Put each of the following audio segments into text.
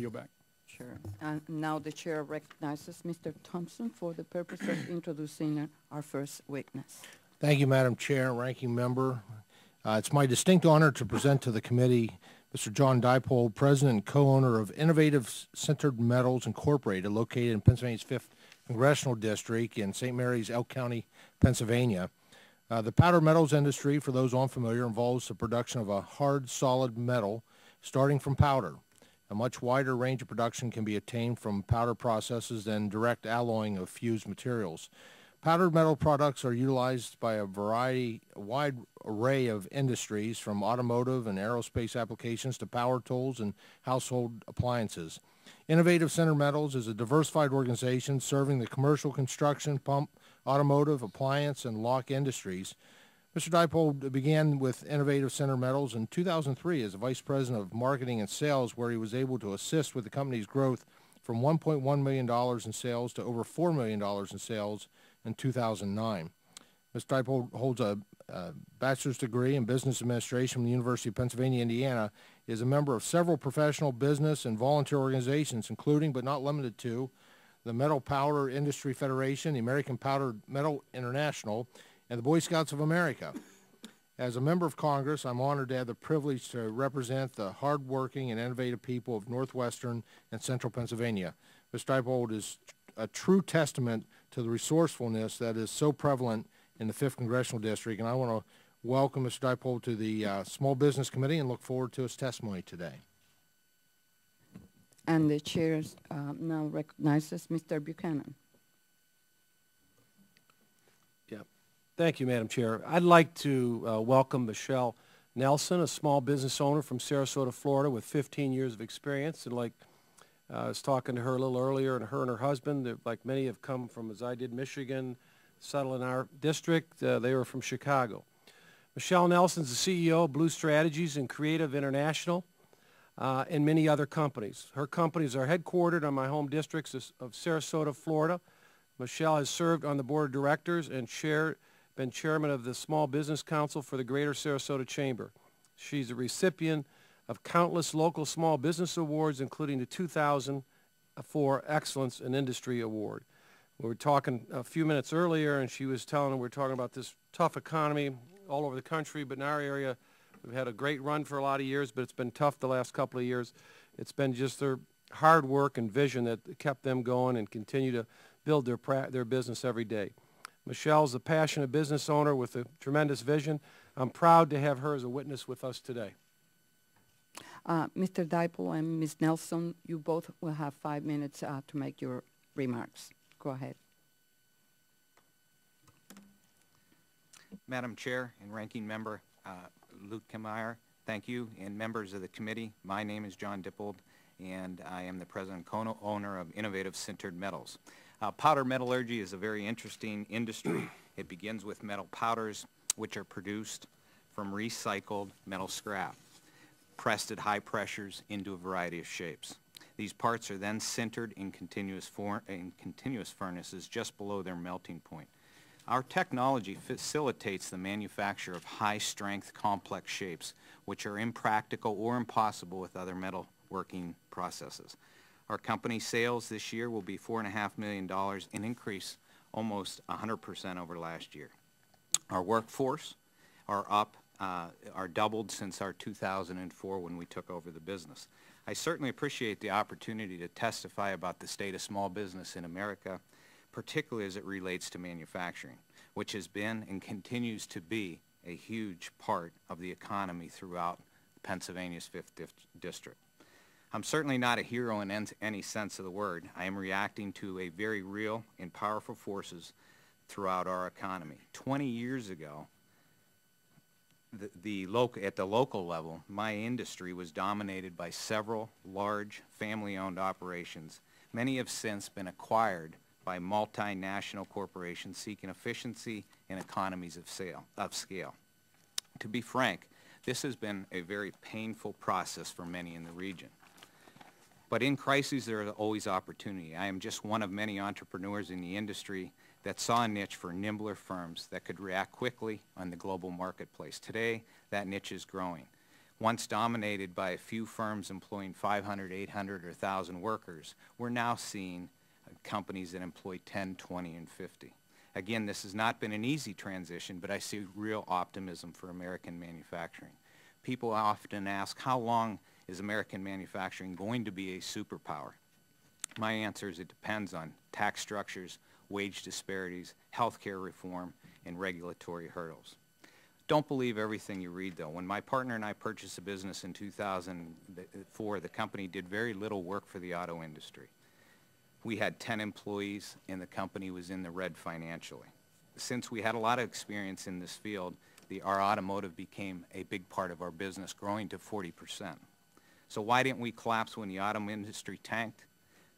yield back. Sure. And now the chair recognizes Mr. Thompson for the purpose of introducing our first witness. Thank you, Madam Chair and Ranking Member. It's my distinct honor to present to the committee Mr. John Dippold, President and co-owner of Innovative Sintered Metals Incorporated, located in Pennsylvania's 5th Congressional District in St. Mary's, Elk County, Pennsylvania. The powder metals industry, for those unfamiliar, involves the production of a hard, solid metal starting from powder. A much wider range of production can be attained from powder processes than direct alloying of fused materials. Powdered metal products are utilized by a wide array of industries, from automotive and aerospace applications to power tools and household appliances. Innovative Sintered Metals is a diversified organization serving the commercial construction, pump, automotive, appliance, and lock industries. Mr. Dippold began with Innovative Sintered Metals in 2003 as a Vice President of Marketing and Sales, where he was able to assist with the company's growth from $1.1 million in sales to over $4 million in sales in 2009. Mr. Dippold holds a bachelor's degree in business administration from the University of Pennsylvania, Indiana, is a member of several professional, business, and volunteer organizations, including but not limited to the Metal Powder Industry Federation, the American Powdered Metal International, and the Boy Scouts of America. As a member of Congress, I'm honored to have the privilege to represent the hardworking and innovative people of northwestern and central Pennsylvania. Mr. Dippold is a true testament to the resourcefulness that is so prevalent in the 5th Congressional District, and I want to welcome Mr. Dippold to the Small Business Committee and look forward to his testimony today. And the chair now recognizes Mr. Buchanan. Yeah. Thank you, Madam Chair. I'd like to welcome Michelle Nelson, a small business owner from Sarasota, Florida, with 15 years of experience. And like I was talking to her a little earlier, and her husband, like many have come from, as I did, Michigan, settle in our district. They were from Chicago. Michelle Nelson's the CEO of Blue Strategies and Creative International and many other companies. Her companies are headquartered on my home districts of Sarasota, Florida. Michelle has served on the board of directors and been chairman of the Small Business Council for the Greater Sarasota Chamber. She's a recipient of countless local small business awards, including the 2004 Excellence in Industry Award. We were talking a few minutes earlier, and she was telling, we're talking about this tough economy all over the country, but in our area, we've had a great run for a lot of years, but it's been tough the last couple of years. It's been just their hard work and vision that kept them going and continue to build their business every day. Michelle's a passionate business owner with a tremendous vision. I'm proud to have her as a witness with us today. Mr. Dippold and Ms. Nelson, you both will have 5 minutes to make your remarks. Go ahead. Madam Chair and Ranking Member Lutkemeyer, thank you, and members of the committee. My name is John Dippold, and I am the president and owner of Innovative Sintered Metals. Powder metallurgy is a very interesting industry. It begins with metal powders, which are produced from recycled metal scrap, pressed at high pressures into a variety of shapes. These parts are then sintered in continuous furnaces just below their melting point. Our technology facilitates the manufacture of high-strength, complex shapes, which are impractical or impossible with other metalworking processes. Our company sales this year will be $4.5 million, an increase almost 100% over last year. Our workforce are doubled since our 2004 when we took over the business. I certainly appreciate the opportunity to testify about the state of small business in America, particularly as it relates to manufacturing, which has been and continues to be a huge part of the economy throughout Pennsylvania's 5th District. I'm certainly not a hero in any sense of the word. I am reacting to a very real and powerful forces throughout our economy. 20 years ago, at the local level, my industry was dominated by several large family-owned operations. Many have since been acquired by multinational corporations seeking efficiency and economies of scale. To be frank, this has been a very painful process for many in the region. But in crises, there is always opportunity. I am just one of many entrepreneurs in the industry that saw a niche for nimbler firms that could react quickly on the global marketplace. Today, that niche is growing. Once dominated by a few firms employing 500, 800, or 1,000 workers, we're now seeing companies that employ 10, 20, and 50. Again, this has not been an easy transition, but I see real optimism for American manufacturing. People often ask, how long is American manufacturing going to be a superpower? My answer is it depends on tax structures, wage disparities, healthcare reform, and regulatory hurdles. Don't believe everything you read, though. When my partner and I purchased a business in 2004, the company did very little work for the auto industry. We had 10 employees, and the company was in the red financially. Since we had a lot of experience in this field, our automotive became a big part of our business, growing to 40%. So why didn't we collapse when the auto industry tanked?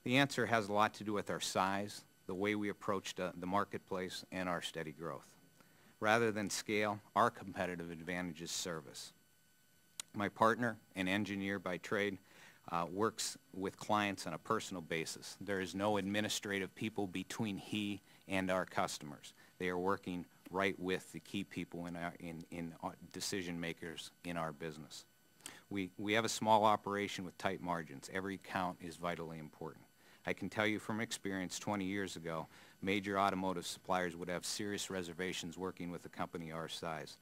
The answer has a lot to do with our size, the way we approached the marketplace, and our steady growth. Rather than scale, our competitive advantage is service. My partner, an engineer by trade, works with clients on a personal basis. There is no administrative people between he and our customers. They are working right with the key people in decision makers in our business. We have a small operation with tight margins. Every count is vitally important. I can tell you from experience 20 years ago, major automotive suppliers would have serious reservations working with a company our size.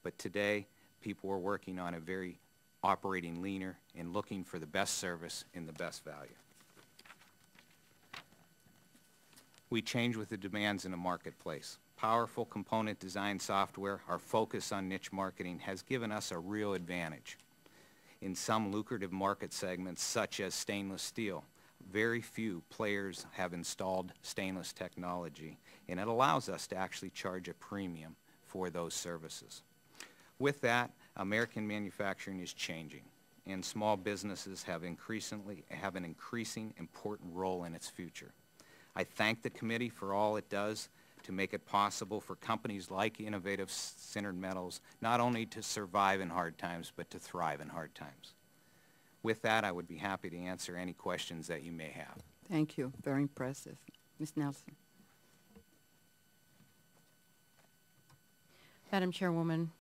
But today, people are working on operating leaner and looking for the best service and the best value. We change with the demands in the marketplace. Powerful component design software, our focus on niche marketing has given us a real advantage. In some lucrative market segments, such as stainless steel, very few players have installed stainless technology, and it allows us to actually charge a premium for those services. With that, American manufacturing is changing, and small businesses have an increasing important role in its future. I thank the committee for all it does to make it possible for companies like Innovative Sintered Metals not only to survive in hard times, but to thrive in hard times. With that, I would be happy to answer any questions that you may have. Thank you. Very impressive. Ms. Nelson. Madam Chairwoman,